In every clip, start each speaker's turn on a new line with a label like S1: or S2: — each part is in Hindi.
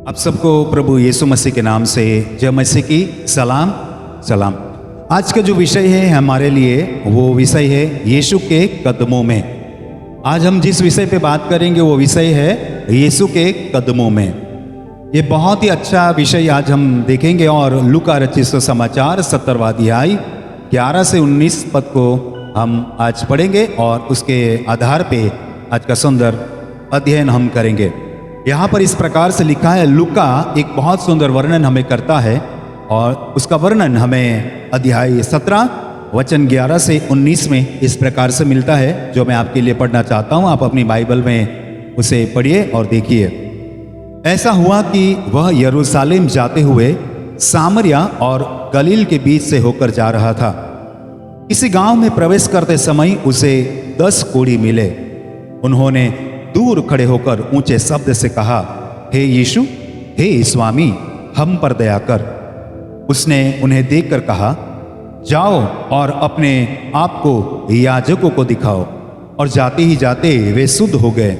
S1: आप सबको प्रभु यीशु मसीह के नाम से जय मसीह की सलाम सलाम। आज का जो विषय है हमारे लिए वो विषय है यीशु के कदमों में। आज हम जिस विषय पे बात करेंगे वो विषय है यीशु के कदमों में। ये बहुत ही अच्छा विषय आज हम देखेंगे और लूका रचित सुसमाचार 17वां अध्याय 11 से 19 पद को हम आज पढ़ेंगे और उसके आधार पे आज का सुंदर अध्ययन हम करेंगे। यहाँ पर इस प्रकार से लिखा है, लूका एक बहुत सुंदर वर्णन हमें करता है और उसका वर्णन हमें अध्याय 17 वचन 11 से 19 में इस प्रकार से मिलता है, जो मैं आपके लिए पढ़ना चाहता हूँ। आप अपनी बाइबल में उसे पढ़िए और देखिए। ऐसा हुआ कि वह यरूशलेम जाते हुए सामरिया और गलील के बीच से होकर जा रहा था। किसी गांव में प्रवेश करते समय उसे 10 कोढ़ी मिले। उन्होंने दूर खड़े होकर ऊंचे शब्द से कहा, हे यीशु, हे स्वामी, हम पर दया कर। उसने उन्हें देखकर कहा, जाओ और अपने आप को याजकों को दिखाओ। और जाते ही जाते वे शुद्ध हो गए।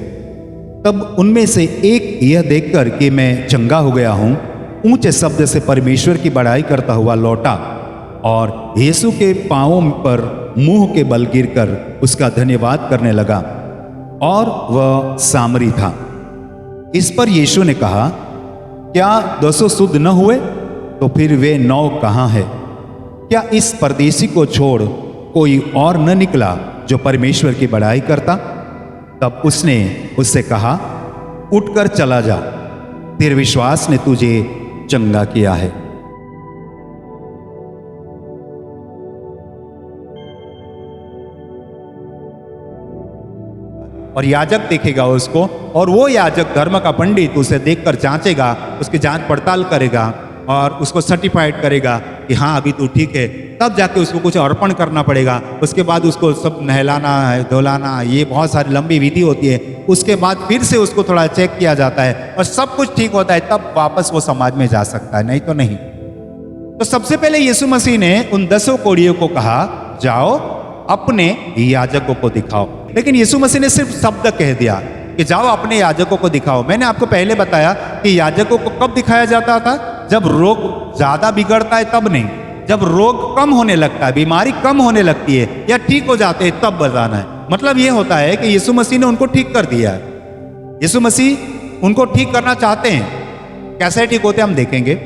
S1: तब उनमें से एक यह देखकर कि मैं चंगा हो गया हूं, ऊंचे शब्द से परमेश्वर की बड़ाई करता हुआ लौटा और यीशु के पांवों पर मुंह के बल गिरकर उसका धन्यवाद करने लगा, और वह सामरी था। इस पर यीशु ने कहा, क्या 10 शुद्ध न हुए? तो फिर वे 9 कहाँ है? क्या इस परदेशी को छोड़ कोई और न निकला जो परमेश्वर की बड़ाई करता? तब उसने उससे कहा, उठकर चला जा, तेरे विश्वास ने तुझे चंगा किया है। और याजक देखेगा उसको, और वो याजक धर्म का पंडित उसे देखकर जांचेगा, उसकी जांच पड़ताल करेगा और उसको सर्टिफाइड करेगा कि हाँ अभी तू ठीक है। तब जाके उसको कुछ अर्पण करना पड़ेगा। उसके बाद उसको सब नहलाना है, धुलाना, ये बहुत सारी लंबी विधि होती है। उसके बाद फिर से उसको थोड़ा चेक किया जाता है और सब कुछ ठीक होता है, तब वापस वो समाज में जा सकता है, नहीं तो नहीं। तो सबसे पहले यीशु मसीह ने उन 10 कोढ़ियों को कहा, जाओ अपने याजकों को दिखाओ। लेकिन यीशु मसीह ने सिर्फ शब्द कह दिया कि जाओ अपने याजकों को दिखाओ। मैंने आपको पहले बताया कि याजकों को कब दिखाया जाता था? जब रोग ज्यादा बिगड़ता है तब नहीं, जब रोग कम होने लगता है, बीमारी कम होने लगती है या ठीक हो जाते हैं, तब बताना है। मतलब ये होता है कि यीशु मसीह ने उनको ठीक कर दिया है। यीशु मसीह उनको ठीक करना चाहते हैं। कैसे ठीक होते हम देखेंगे।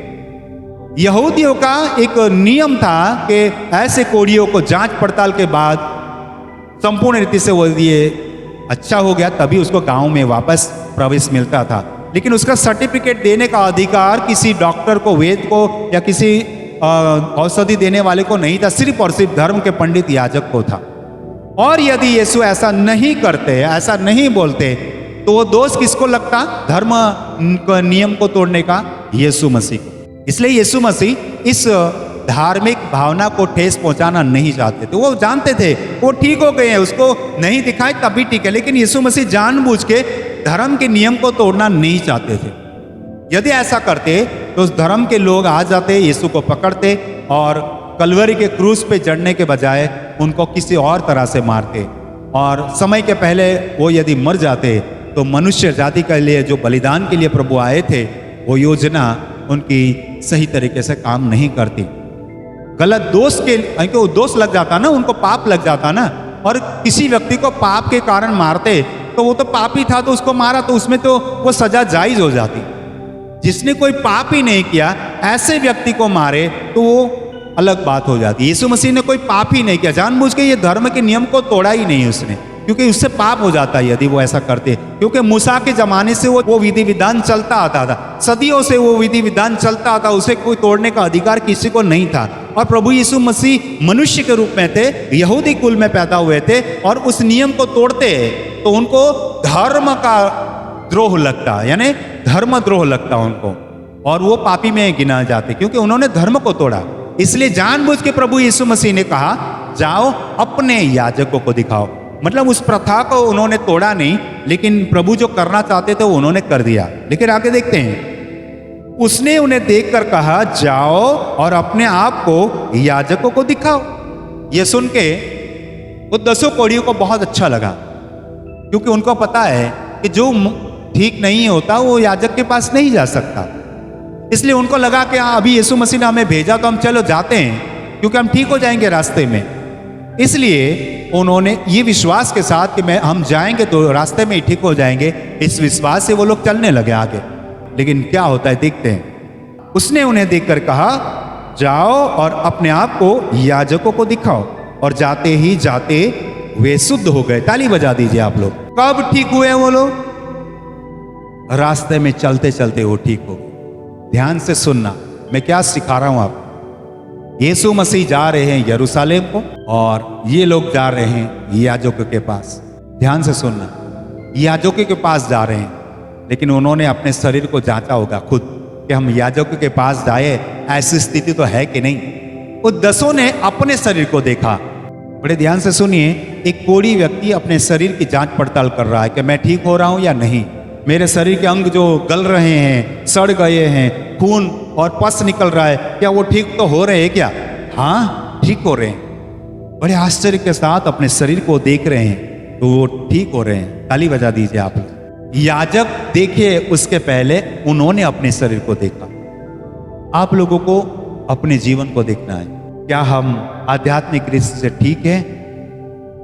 S1: यहूदियों का एक नियम था कि ऐसे कोढ़ियों को जांच पड़ताल के बाद संपूर्ण रीति से वो ये अच्छा हो गया तभी उसको गांव में वापस प्रवेश मिलता था। लेकिन उसका सर्टिफिकेट देने का अधिकार किसी डॉक्टर को, वेद को या किसी औषधि देने वाले को नहीं था, सिर्फ और सिर्फ धर्म के पंडित याजक को था। और यदि यीशु ऐसा नहीं करते, ऐसा नहीं बोलते, तो वो दोष किसको लगता? धर्म नियम को तोड़ने का यीशु मसीह। इसलिए यीशु मसीह इस धार्मिक भावना को ठेस पहुंचाना नहीं चाहते थे। वो जानते थे वो ठीक हो गए हैं, उसको नहीं दिखाए तभी ठीक है। लेकिन यीशु मसीह जानबूझ के धर्म के नियम को तोड़ना नहीं चाहते थे। यदि ऐसा करते तो उस धर्म के लोग आ जाते, यीशु को पकड़ते और कलवरी के क्रूस पे चढ़ने के बजाय उनको किसी और तरह से मारते। और समय के पहले वो यदि मर जाते तो मनुष्य जाति के लिए जो बलिदान के लिए प्रभु आए थे, वो योजना उनकी सही तरीके से काम नहीं करती। गलत दोष के उनको दोष लग जाता ना, उनको पाप लग जाता ना। और किसी व्यक्ति को पाप के कारण मारते तो वो तो पापी था, तो उसको मारा तो उसमें तो वो सजा जायज हो जाती। जिसने कोई पाप ही नहीं किया ऐसे व्यक्ति को मारे तो वो अलग बात हो जाती। यीशु मसीह ने कोई पाप ही नहीं किया, जानबूझ के ये धर्म के नियम को तोड़ा ही नहीं उसने, क्योंकि उससे पाप हो जाता है यदि वो ऐसा करते। क्योंकि मूसा के जमाने से वो विधि विधान चलता आता था, सदियों से वो विधि विधान चलता आता, उसे कोई तोड़ने का अधिकार किसी को नहीं था। और प्रभु यीशु मसीह मनुष्य के रूप में थे, यहूदी कुल में पैदा हुए थे, और उस नियम को तोड़ते तो उनको धर्म का द्रोह लगता, यानी धर्म द्रोह लगता उनको, और वो पापी में गिना जाते क्योंकि उन्होंने धर्म को तोड़ा। इसलिए जानबूझ के प्रभु यीशु मसीह ने कहा, जाओ अपने याजकों को दिखाओ। मतलब उस प्रथा को उन्होंने तोड़ा नहीं, लेकिन प्रभु जो करना चाहते थे वो उन्होंने कर दिया। लेकिन आगे देखते हैं, उसने उन्हें देखकर कहा, जाओ और अपने आप को याजकों को दिखाओ। ये सुन के वो 10 कोढ़ियों को बहुत अच्छा लगा, क्योंकि उनको पता है कि जो ठीक नहीं होता वो याजक के पास नहीं जा सकता। इसलिए उनको लगा कि हाँ अभी यीशु मसीह ने हमें भेजा तो हम चलो जाते हैं क्योंकि हम ठीक हो जाएंगे रास्ते में। इसलिए उन्होंने ये विश्वास के साथ कि हम जाएंगे तो रास्ते में ही ठीक हो जाएंगे, इस विश्वास से वो लोग चलने लगे आगे। लेकिन क्या होता है देखते हैं। उसने उन्हें देखकर कहा, जाओ और अपने आप को याजकों को दिखाओ। और जाते ही जाते वे शुद्ध हो गए। ताली बजा दीजिए आप लोग। कब ठीक हुए वो लोग? रास्ते में चलते चलते वो ठीक हो गए। ध्यान से सुनना, मैं क्या सिखा रहा हूं आपको। यीशु मसीह जा रहे हैं यरूशलेम को और ये लोग जा रहे हैं याजकों के पास। ध्यान से सुनना, याजकों के पास जा रहे हैं, लेकिन उन्होंने अपने शरीर को जांचा होगा खुद कि हम याजकों के पास जाए, ऐसी स्थिति तो है कि नहीं। वो 10 ने अपने शरीर को देखा। बड़े ध्यान से सुनिए, एक कोढ़ी व्यक्ति अपने शरीर की जांच पड़ताल कर रहा है कि मैं ठीक हो रहा हूं या नहीं। मेरे शरीर के अंग जो गल रहे हैं, सड़ गए हैं, खून और पस निकल रहा है, क्या वो ठीक तो हो रहे हैं क्या? हाँ, ठीक हो रहे हैं। बड़े आश्चर्य के साथ अपने शरीर को देख रहे हैं तो वो ठीक हो रहे हैं। ताली बजा दीजिए आप लोग। याजक देखे उसके पहले उन्होंने अपने शरीर को देखा। आप लोगों को अपने जीवन को देखना है। क्या हम आध्यात्मिक रीति से ठीक हैं?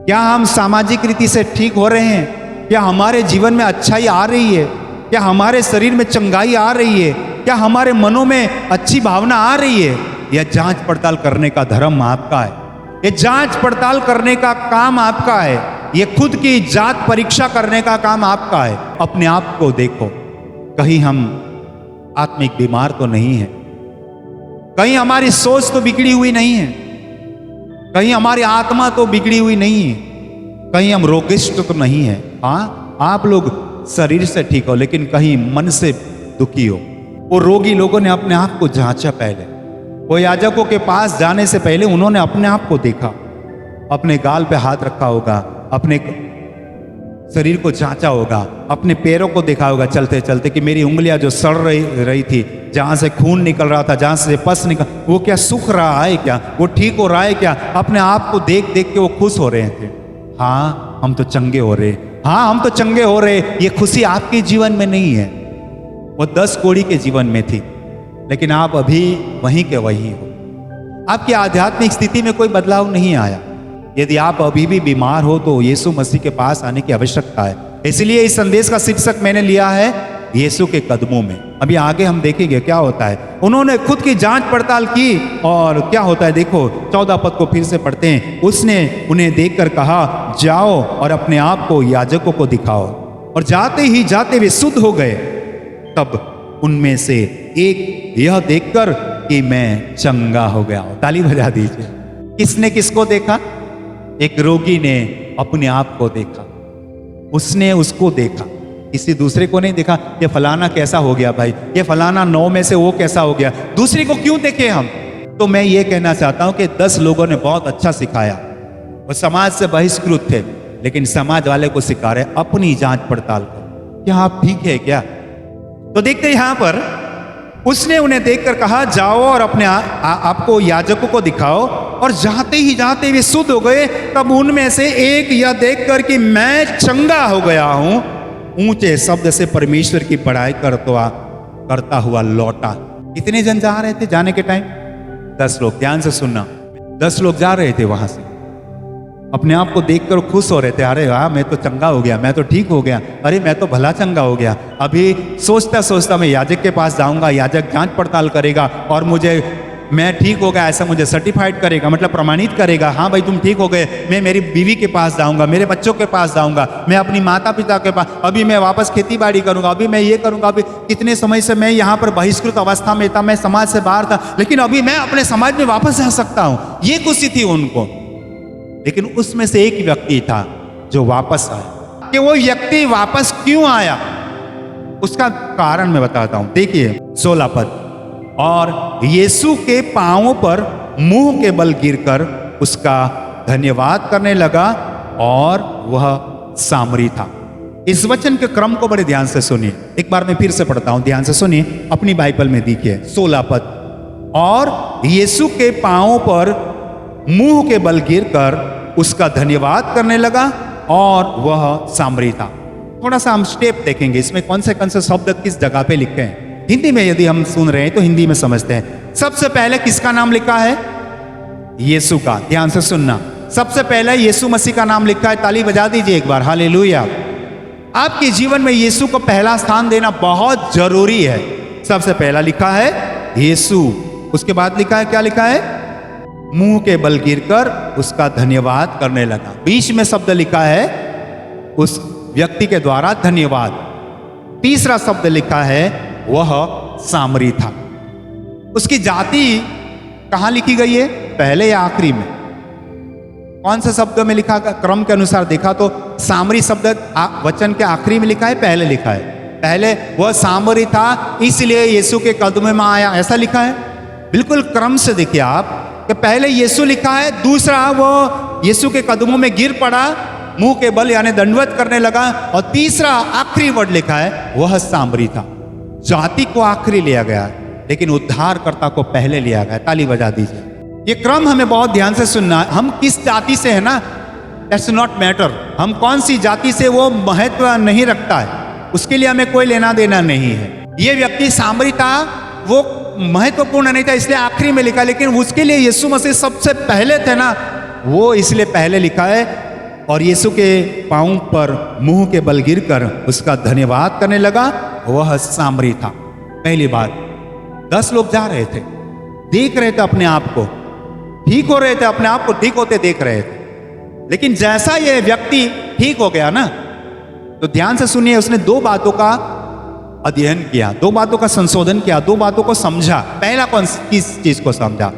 S1: क्या हम सामाजिक रीति से ठीक हो रहे हैं? क्या हमारे जीवन में अच्छाई आ रही है? क्या हमारे शरीर में चंगाई आ रही है? क्या हमारे मनों में अच्छी भावना आ रही है? यह जांच पड़ताल करने का धर्म आपका है। यह जांच पड़ताल करने का काम आपका है। यह खुद की जांच परीक्षा करने का काम आपका है। अपने आप को देखो, कहीं हम आत्मिक बीमार तो नहीं है? कहीं हमारी सोच तो बिगड़ी हुई नहीं है? कहीं हमारी आत्मा तो बिगड़ी हुई नहीं है? कहीं हम रोगिष्ट तो नहीं है? हाँ, आप लोग शरीर से ठीक हो लेकिन कहीं मन से दुखी हो। वो रोगी लोगों ने अपने आप को जांचा। पहले वो याजकों के पास जाने से पहले उन्होंने अपने आप को देखा, अपने गाल पे हाथ रखा होगा, अपने शरीर को जांचा होगा, अपने पैरों को देखा होगा चलते चलते कि मेरी उंगलियां जो सड़ रही थी, जहां से खून निकल रहा था, जहां से पस निकल, वो क्या सूख रहा है क्या? वो ठीक हो रहा है क्या? अपने आप को देख देख के वो खुश हो रहे थे। हाँ, हम तो चंगे हो रहे। हाँ, हम तो चंगे हो रहे। ये खुशी आपके जीवन में नहीं है, वो 10 कोढ़ी के जीवन में थी। लेकिन आप अभी वहीं के वहीं हो। आपकी आध्यात्मिक स्थिति में कोई बदलाव नहीं आया। यदि आप अभी भी बीमार हो तो यीशु मसीह के पास आने की आवश्यकता है। इसलिए इस संदेश का शीर्षक मैंने लिया है यीशु के कदमों में। अभी आगे हम देखेंगे क्या होता है। उन्होंने खुद की जांच पड़ताल की और क्या होता है देखो, 14 पद को फिर से पढ़ते हैं। उसने उन्हें देखकर कहा, जाओ और अपने आप को याजकों को दिखाओ। और जाते ही जाते वे शुद्ध हो गए। तब उनमें से एक यह देखकर कि मैं चंगा हो गया हूं। ताली बजा दीजिए। किसने किसको देखा? एक रोगी ने अपने आप को देखा। उसने उसको देखा, किसी दूसरे को नहीं देखा। ये फलाना कैसा हो गया भाई, ये फलाना 9 में से वो कैसा हो गया। दूसरे को क्यों देखे हम? तो मैं ये कहना चाहता हूं कि 10 लोगों ने बहुत अच्छा सिखाया। वो समाज से बहिष्कृत थे, लेकिन समाज वाले को सिखा रहे अपनी जांच पड़ताल करो, क्या आप ठीक है क्या? तो देखते यहां पर उसने उन्हें देखकर कहा, जाओ और अपने आपको याजकों को दिखाओ। और जाते ही जाते वे शुद्ध हो गए। तब उनमें से एक यह देखकर कि मैं चंगा हो गया हूं, ऊंचे शब्द से परमेश्वर की बड़ाई करता हुआ लौटा। कितने जन जा रहे थे जाने के टाइम? 10 लोग। ध्यान से सुनना, 10 लोग जा रहे थे वहां से। अपने आप को देखकर खुश हो रहे थे। अरे वाह, मैं तो चंगा हो गया, मैं तो ठीक हो गया, अरे मैं तो भला चंगा हो गया। अभी सोचता सोचता मैं याजक के पास जाऊंगा, याजक जांच पड़ताल करेगा और मुझे मैं ठीक हो गया ऐसा मुझे सर्टिफाइड करेगा, मतलब प्रमाणित करेगा। हाँ भाई तुम ठीक हो गए। मैं मेरी बीवी के पास जाऊंगा, मेरे बच्चों के पास जाऊंगा, मैं अपनी माता पिता के पास, अभी मैं वापस खेती बाड़ी करूंगा, अभी मैं ये करूंगा। अभी कितने समय से मैं यहाँ पर बहिष्कृत अवस्था में था, मैं समाज से बाहर था, लेकिन अभी मैं अपने समाज में वापस जा सकता हूँ। ये खुशी थी उनको। लेकिन उसमें से एक व्यक्ति था जो वापस आया। कि वो व्यक्ति वापस क्यों आया, उसका कारण मैं बताता हूं। देखिए 16 पद। और यीशु के पांवों पर मुंह के बल गिरकर उसका धन्यवाद करने लगा और वह सामरी था। इस वचन के क्रम को बड़े ध्यान से सुनिए। एक बार मैं फिर से पढ़ता हूं, ध्यान से सुनिए। अपनी बाइबल में देखिए 16 पद। और यीशु के पांवों पर मुंह के बल गिरकर उसका धन्यवाद करने लगा और वह सामरी था। थोड़ा सा हम स्टेप देखेंगे, इसमें कौन से शब्द किस जगह पे लिखे हैं। हिंदी में यदि हम सुन रहे हैं तो हिंदी में समझते हैं। सबसे पहले किसका नाम लिखा है? यीशु का। ध्यान से सुनना, सबसे पहले यीशु मसीह का नाम लिखा है। ताली बजा दीजिए एक बार, हालेलुया। आपके जीवन में यीशु को पहला स्थान देना बहुत जरूरी है। सबसे पहला लिखा है यीशु, उसके बाद लिखा है, क्या लिखा है? मुंह के बल गिरकर उसका धन्यवाद करने लगा। बीच में शब्द लिखा है उस व्यक्ति के द्वारा धन्यवाद। तीसरा शब्द लिखा है वह सामरी था। उसकी जाति कहां लिखी गई है? पहले या आखिरी में? कौन से शब्द में लिखा? क्रम के अनुसार देखा तो सामरी शब्द वचन के आखिरी में लिखा है, पहले लिखा है? पहले वह सामरी था इसलिए यीशु के कदमों में आया, ऐसा लिखा है। बिल्कुल क्रम से देखिए आप कि पहले यीशु लिखा है, दूसरा वो यीशु के कदमों में गिर पड़ा, मुंह के बल यानी दंडवत करने लगा, और तीसरा आखिरी वर्ड लिखा है वह सामरी था। जाति को आखिरी लिया गया लेकिन उद्धारकर्ता को पहले लिया गया। ताली बजा दीजिए। ये क्रम हमें बहुत ध्यान से सुनना है। हम किस जाति से है ना, दैट्स नॉट मैटर। हम कौन सी जाति से, वो महत्व नहीं रखता है, उसके लिए हमें कोई लेना देना नहीं है। ये व्यक्ति सामरी था, वो महत्वपूर्ण नहीं था इसलिए आखिरी में लिखा, लेकिन उसके लिए यीशु मसीह सबसे पहले थे ना, वो इसलिए पहले लिखा है। और यीशु के पांव पर मुंह के बल गिरकर उसका धन्यवाद करने लगा, वह सामरी था। पहली बात, 10 लोग जा रहे थे, देख रहे थे अपने आप को, ठीक हो रहे थे, अपने आप को ठीक होते देख रहे थे। लेकिन जैसा ये व्यक्ति ठीक हो गया ना, तो ध्यान से सुनिए, उसने 2 बातों का अध्ययन किया, 2 बातों का संशोधन किया, 2 बातों को समझा। पहला किस चीज को समझा?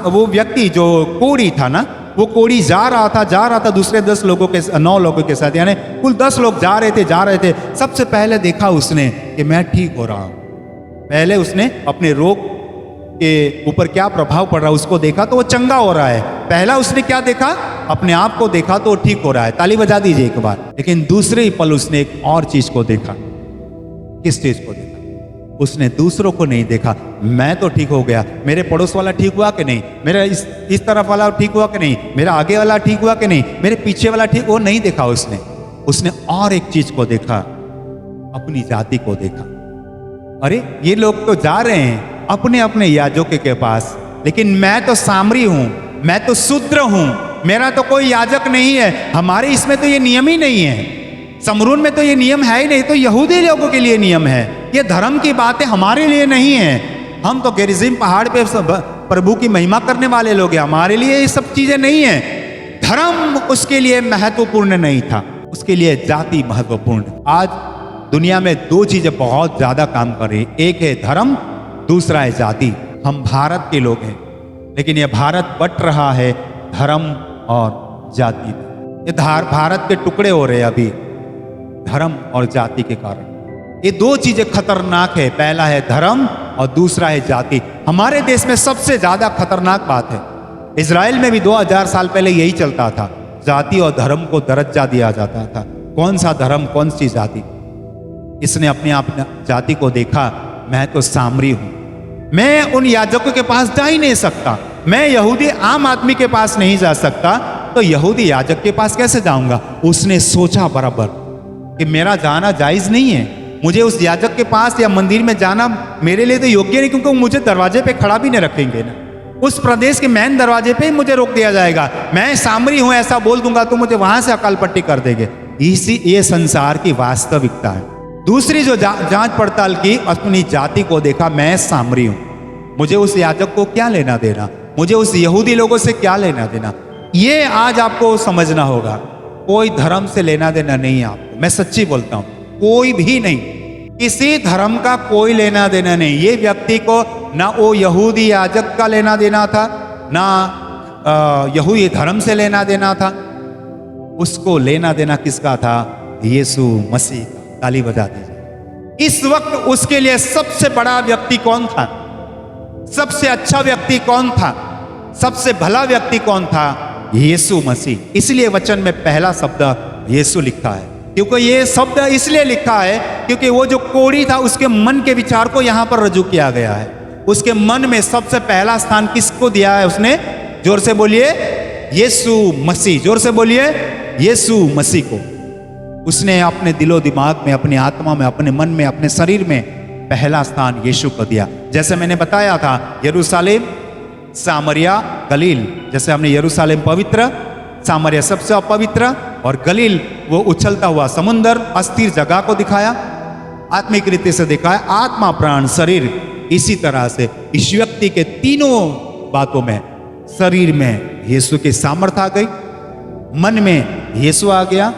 S1: वो व्यक्ति जो कोढ़ी था ना, वो कोढ़ी जा रहा था दूसरे 9 लोगों के साथ, यानी कुल 10 लोग जा रहे थे। सबसे पहले देखा उसने कि मैं ठीक हो रहा हूं। पहले उसने अपने रोग के ऊपर क्या प्रभाव पड़ रहा है उसको देखा, तो वो चंगा हो रहा है। पहला उसने क्या देखा? अपने आप को देखा तो वो ठीक हो रहा है। ताली बजा दीजिए एक बार। लेकिन दूसरे ही पल उसने एक और चीज को देखा। किस चीज को देखा? उसने दूसरों को नहीं देखा। मैं तो ठीक हो गया, मेरे पड़ोस वाला ठीक हुआ कि नहीं, मेरा इस तरफ वाला ठीक हुआ कि नहीं, मेरा आगे वाला ठीक हुआ कि नहीं, मेरे पीछे वाला ठीक, वो नहीं देखा उसने और एक चीज को देखा, अपनी जाति को देखा। अरे ये लोग तो जा रहे हैं अपने अपने याजक के पास, लेकिन मैं तो सामरी हूं, मैं तो शूद्र हूं, मेरा तो कोई याजक नहीं है। हमारे इसमें तो ये नियम ही नहीं है, समरून में तो ये नियम है ही नहीं, तो यहूदी लोगों के लिए नियम है। ये धर्म की बातें हमारे लिए नहीं है। हम तो गेरिजिम पहाड़ पे प्रभु की महिमा करने वाले लोग हैं, हमारे लिए ये सब चीजें नहीं है। धर्म उसके लिए महत्वपूर्ण नहीं था, उसके लिए जाति महत्वपूर्ण। आज दुनिया में 2 चीजें बहुत ज्यादा काम कर रही, एक है धर्म, दूसरा है जाति। हम भारत के लोग हैं, लेकिन यह भारत बट रहा है धर्म और जाति में। ये भारत के टुकड़े हो रहे हैं अभी धर्म और जाति के कारण। ये 2 चीजें खतरनाक है, पहला है धर्म और दूसरा है जाति। हमारे देश में सबसे ज्यादा खतरनाक बात है, इजराइल में भी 2000 साल पहले यही चलता था, जाति और धर्म को दर्जा दिया जाता था। कौन सा धर्म, कौन सी जाति? इसने अपने आप जाति को देखा, मैं तो सामरी हूं, मैं उन याजकों के पास जा ही नहीं सकता, मैं यहूदी आम आदमी के पास नहीं जा सकता, तो यहूदी याजक के पास कैसे जाऊंगा? उसने सोचा बराबर कि मेरा जाना जायज नहीं है, मुझे उस याजक के पास या मंदिर में जाना मेरे लिए तो योग्य नहीं, क्योंकि मुझे दरवाजे पे खड़ा भी नहीं रखेंगे ना, उस प्रदेश के मेन दरवाजे पे ही मुझे रोक दिया जाएगा। मैं सामरी हूं ऐसा बोल दूंगा तो मुझे वहां से अकाल पट्टी कर देंगे। ये संसार की वास्तविकता है। दूसरी जो जांच पड़ताल की, अपनी जाति को देखा, मैं सामरी हूं, मुझे उस याजक को क्या लेना देना, मुझे उस यहूदी लोगों से क्या लेना देना। ये आज आपको समझना होगा, कोई धर्म से लेना देना नहीं है आपको, मैं सच्ची बोलता हूं, कोई भी नहीं, किसी धर्म का कोई लेना देना नहीं। ये व्यक्ति को ना वो यहूदी याजक का लेना देना था, ना यहूदी धर्म से लेना देना था, उसको लेना देना किसका था? यीशु मसीह का। ताली बजा दीजिए। इस वक्त उसके लिए सबसे बड़ा व्यक्ति कौन था? सबसे अच्छा व्यक्ति कौन था? सबसे भला व्यक्ति कौन था? यीशु मसीह। इसलिए वचन में पहला शब्द यीशु लिखा है, क्योंकि ये शब्द इसलिए लिखा है क्योंकि वो जो कोढ़ी था उसके मन के विचार को यहां पर रजू किया गया है। उसके मन में सबसे पहला स्थान किसको दिया है उसने? जोर से बोलिए, यीशु मसीह। जोर से बोलिए, यीशु मसीह को। उसने अपने दिलो दिमाग में, अपनी आत्मा में, अपने मन में, अपने शरीर में पहला स्थान यीशु को दिया। जैसे मैंने बताया था, यरूशलेम, सामरिया, गलील। जैसे हमने यरूशलेम पवित्र, सामरिया सबसे अपवित्र, और गलील वो उछलता हुआ समुंदर, अस्थिर जगह को दिखाया, आत्मिक रीति से दिखाया। आत्मा, प्राण, शरीर, इसी तरह से इस व्यक्ति के तीनों बातों में, शरीर में यीशु की सामर्थ्य आ गई, मन में यीशु आ गया,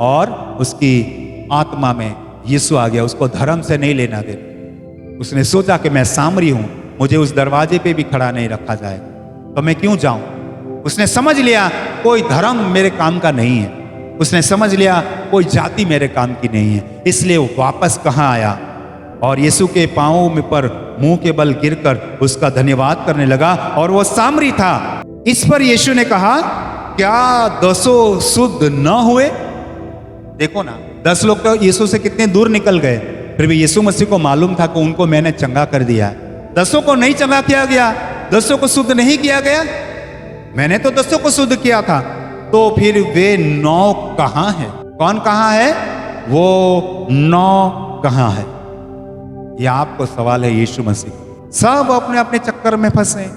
S1: और उसकी आत्मा में यीशु आ गया। उसको धर्म से नहीं लेना देना। उसने सोचा कि मैं सामरी हूं, मुझे उस दरवाजे पे भी खड़ा नहीं रखा जाएगा, तो मैं क्यों जाऊं। उसने समझ लिया कोई धर्म मेरे काम का नहीं है। उसने समझ लिया कोई जाति मेरे काम की नहीं है। इसलिए वो वापस कहाँ आया और यीशु के पांवों में पर मुंह के बल गिरकर उसका धन्यवाद करने लगा, और वो सामरी था। इस पर यीशु ने कहा, क्या 10 शुद्ध न हुए? देखो ना, 10 लोग तो यीशु से कितने दूर निकल गए, फिर भी यीशु मसीह को मालूम था कि उनको मैंने चंगा कर दिया है। 10 को नहीं चंगा किया गया, 10 को शुद्ध नहीं किया गया, मैंने तो 10 को शुद्ध किया था। तो फिर वे 9 कहां है? कौन कहां है? वो 9 कहां है? ये आपको सवाल है यीशु मसीह। सब अपने अपने चक्कर में फंसे।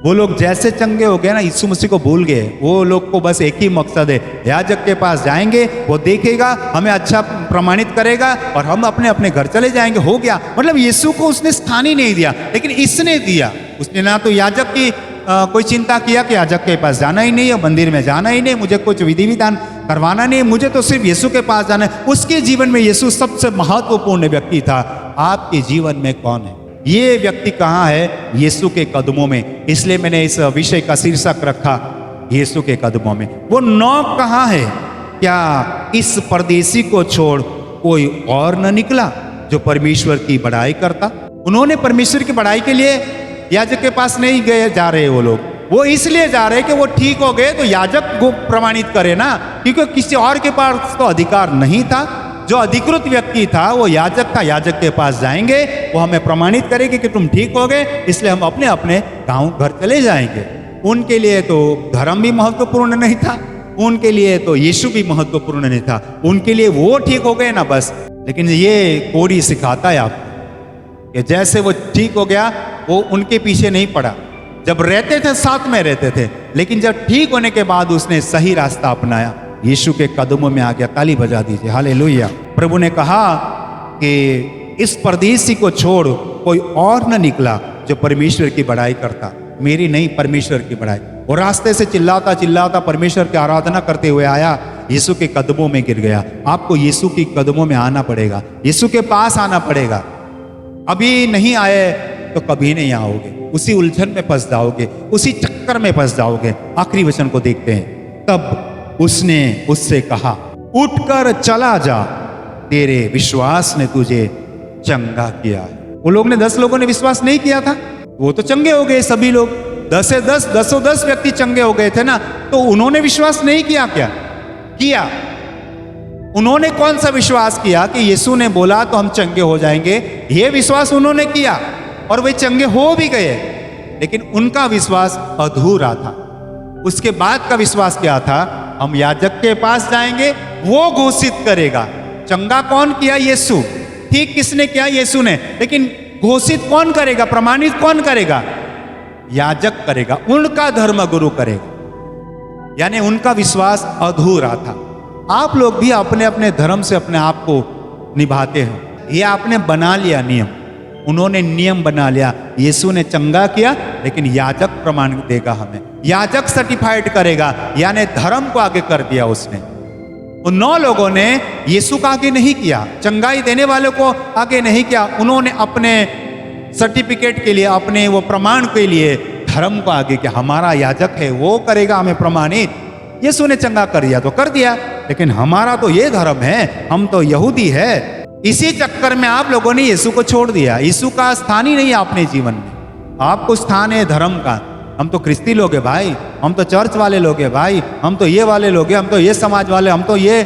S1: वो लोग जैसे चंगे हो गए ना, यीशु मसीह को भूल गए। वो लोग को बस एक ही मकसद है, याजक के पास जाएंगे, वो देखेगा, हमें अच्छा प्रमाणित करेगा, और हम अपने अपने घर चले जाएंगे, हो गया। मतलब यीशु को उसने स्थान ही नहीं दिया, लेकिन इसने दिया। उसने ना तो याजक की कोई चिंता किया कि याजक के पास जाना ही नहीं है, मंदिर में जाना ही नहीं, मुझे कुछ विधि विधान करवाना नहीं, मुझे तो सिर्फ यीशु के पास जाना है। उसके जीवन में यीशु सबसे महत्वपूर्ण व्यक्ति था। आपके जीवन में कौन है? ये व्यक्ति कहाँ है? यीशु के कदमों में। इसलिए मैंने इस विषय का शीर्षक रखा, यीशु के कदमों में। वो 9 कहाँ है? क्या इस परदेसी को छोड़ कोई और न निकला जो परमेश्वर की बड़ाई करता? उन्होंने परमेश्वर की बड़ाई के लिए याजक के पास नहीं गए, जा रहे वो लोग। वो इसलिए जा रहे कि वो ठीक हो गए तो याजक को प्रमाणित करे ना, क्योंकि किसी और के पास तो अधिकार नहीं था। जो अधिकृत व्यक्ति था वो याजक था। याजक के पास जाएंगे, वो हमें प्रमाणित करेंगे कि तुम ठीक हो गए, इसलिए हम अपने अपने गांव घर चले जाएंगे। उनके लिए तो धर्म भी महत्वपूर्ण नहीं था, उनके लिए तो यीशु भी महत्वपूर्ण नहीं था। उनके लिए वो ठीक हो गए ना बस। लेकिन ये कोरी सिखाता है आपको कि जैसे वो ठीक हो गया, वो उनके पीछे नहीं पड़ा। जब रहते थे साथ में रहते थे, लेकिन जब ठीक होने के बाद उसने सही रास्ता अपनाया, यीशु के कदमों में आ गया। ताली बजा दीजिए, हालेलुया। प्रभु ने कहा कि इस परदेसी को छोड़ कोई और न निकला जो परमेश्वर की बड़ाई करता। मेरी नहीं, परमेश्वर की बड़ाई। और रास्ते से चिल्लाता चिल्लाता परमेश्वर की आराधना करते हुए आया, यीशु के कदमों में गिर गया। आपको यीशु के कदमों में आना पड़ेगा, यीशु के पास आना पड़ेगा। अभी नहीं आए तो कभी नहीं आओगे, उसी उलझन में फंस जाओगे, उसी चक्कर में फंस जाओगे। आखिरी वचन को देखते हैं। तब उसने उससे कहा, उठकर चला जा, तेरे विश्वास ने तुझे चंगा किया है। वो लोग ने 10 लोगों ने विश्वास नहीं किया था, वो तो चंगे हो गए सभी लोग। 10 से 10, 10 व्यक्ति चंगे हो गए थे ना, तो उन्होंने विश्वास नहीं किया क्या? किया। उन्होंने कौन सा विश्वास किया कि यीशु ने बोला तो हम चंगे हो जाएंगे? ये विश्वास उन्होंने किया और वे चंगे हो भी गए, लेकिन उनका विश्वास अधूरा था। उसके बाद का विश्वास क्या था? हम याजक के पास जाएंगे, वो घोषित करेगा। चंगा कौन किया? यीशु। ठीक किसने किया? यीशु ने। लेकिन घोषित कौन करेगा? प्रमाणित कौन करेगा? याजक करेगा, उनका धर्म गुरु करेगा। यानी उनका विश्वास अधूरा था। आप लोग भी अपने अपने धर्म से अपने आप को निभाते हैं। ये आपने बना लिया नियम, उन्होंने नियम बना लिया। यीशु ने चंगा किया, लेकिन याजक प्रमाण देगा हमें, याजक सर्टिफाइड करेगा, यानी धर्म को आगे कर दिया उसने। उन 9 लोगों ने यीशु का आगे नहीं किया, चंगाई देने वालों को आगे नहीं किया। उन्होंने अपने सर्टिफिकेट के लिए, अपने वो प्रमाण के लिए धर्म को आगे किया। हमारा याजक है, वो करेगा हमें प्रमाणित। यीशु ने चंगा कर दिया तो कर दिया, लेकिन हमारा तो ये धर्म है, हम तो यहूदी है। इसी चक्कर में आप लोगों ने यीशु को छोड़ दिया। यीशु का स्थान ही नहीं है अपने जीवन में। आपको स्थान है धर्म का। हम तो क्रिस्ती लोग हैं भाई, हम तो चर्च वाले लोग हैं भाई, हम तो ये वाले लोग हैं, हम तो ये समाज वाले, हम तो ये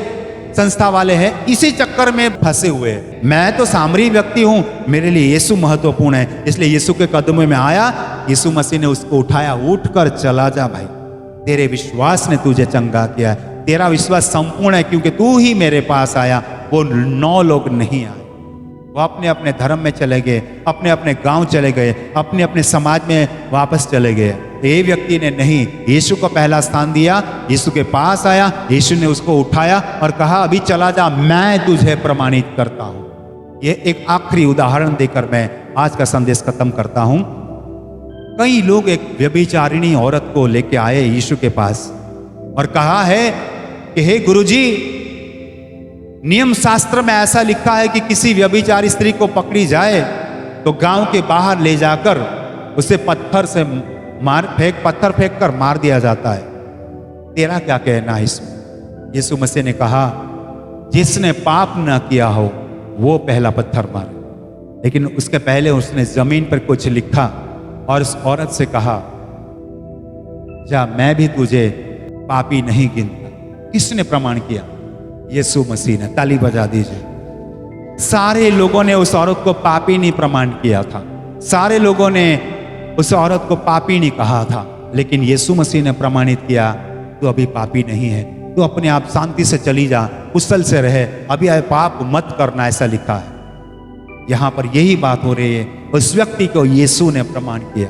S1: संस्था वाले हैं। इसी चक्कर में फंसे हुए हैं। मैं तो सामरी व्यक्ति हूं, मेरे लिए यीशु महत्वपूर्ण है, इसलिए यीशु के कदमों में आया। यीशु मसीह ने उसको उठाया, उठकर चला जा भाई, तेरे विश्वास ने तुझे चंगा किया है। तेरा विश्वास संपूर्ण है क्योंकि तू ही मेरे पास आया। वो 9 लोग नहीं आए, वो अपने अपने धर्म में चले गए, अपने अपने गांव चले गए, अपने अपने समाज में वापस चले गए। ये व्यक्ति ने नहीं, यीशु को पहला स्थान दिया, यीशु के पास आया, यीशु ने उसको उठाया और कहा अभी चला जा, मैं तुझे प्रमाणित करता हूं। ये एक आखिरी उदाहरण देकर मैं आज का संदेश खत्म करता हूं। कई लोग एक व्यभिचारिणी औरत को लेके आए यीशु के पास और कहा है कि हे गुरुजी, नियम शास्त्र में ऐसा लिखा है कि किसी व्यभिचारी स्त्री को पकड़ी जाए तो गांव के बाहर ले जाकर उसे पत्थर फेंक कर मार दिया जाता है। तेरा क्या कहना है इसमें? यीशु मसीह ने कहा जिसने पाप न किया हो वो पहला पत्थर मारे। लेकिन उसके पहले उसने जमीन पर कुछ लिखा और उस औरत से कहा जा, मैं भी तुझे पापी नहीं गिनता। किसने प्रमाण किया? यीशु मसीह ने। ताली बजा दीजिए। सारे लोगों ने उस औरत को पापी नहीं प्रमाण किया था, सारे लोगों ने उस औरत को पापी नहीं कहा था, लेकिन यीशु मसीह ने प्रमाणित किया तू अभी पापी नहीं है, तू अपने आप शांति से चली जा, कुशल से रहे, अभी पाप मत करना, ऐसा लिखा है। यहां पर यही बात हो रही है। उस व्यक्ति को यीशु ने प्रमाण किया,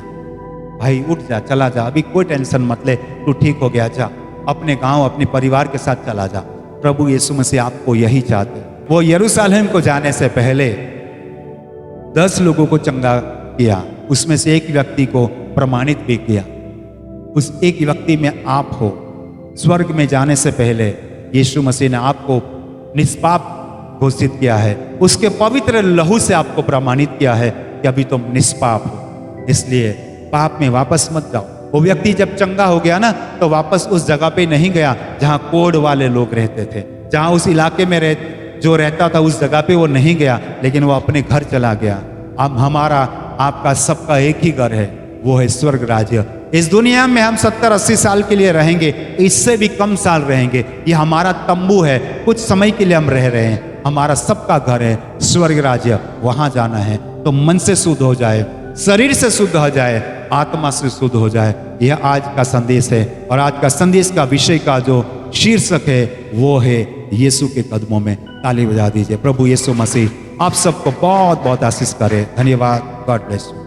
S1: भाई उठ जा, चला जा, अभी कोई टेंशन मत ले, तू ठीक हो गया, जा अपने गांव अपने परिवार के साथ चला जा। प्रभु यीशु मसीह आपको यही चाहते। वो यरूशलेम को जाने से पहले 10 लोगों को चंगा किया, उसमें से एक व्यक्ति को प्रमाणित भी किया। उस एक व्यक्ति में आप हो। स्वर्ग में जाने से पहले यीशु मसीह ने आपको निष्पाप घोषित किया है, उसके पवित्र लहू से आपको प्रमाणित किया है कि अभी तुम निष्पाप हो, इसलिए पाप में वापस मत जाओ। वो व्यक्ति जब चंगा हो गया ना, तो वापस उस जगह पे नहीं गया जहां कोढ़ वाले लोग रहते थे, जहां उस इलाके में जो रहता था उस जगह पे वो नहीं गया, लेकिन वो अपने घर चला गया। अब हमारा आपका सबका एक ही घर है, वो है स्वर्ग राज्य। इस दुनिया में हम 70-80 साल के लिए रहेंगे, इससे भी कम साल रहेंगे। ये हमारा तंबू है, कुछ समय के लिए हम रह रहे हैं। हमारा सबका घर है स्वर्ग राज्य, वहां जाना है। तो मन से शुद्ध हो जाए, शरीर से शुद्ध हो जाए, आत्मा से शुद्ध हो जाए। यह आज का संदेश है, और आज का संदेश का विषय का जो शीर्षक है वो है यीशु के कदमों में। ताली बजा दीजिए। प्रभु यीशु मसीह आप सबको बहुत बहुत आशीष करे। धन्यवाद। God bless you.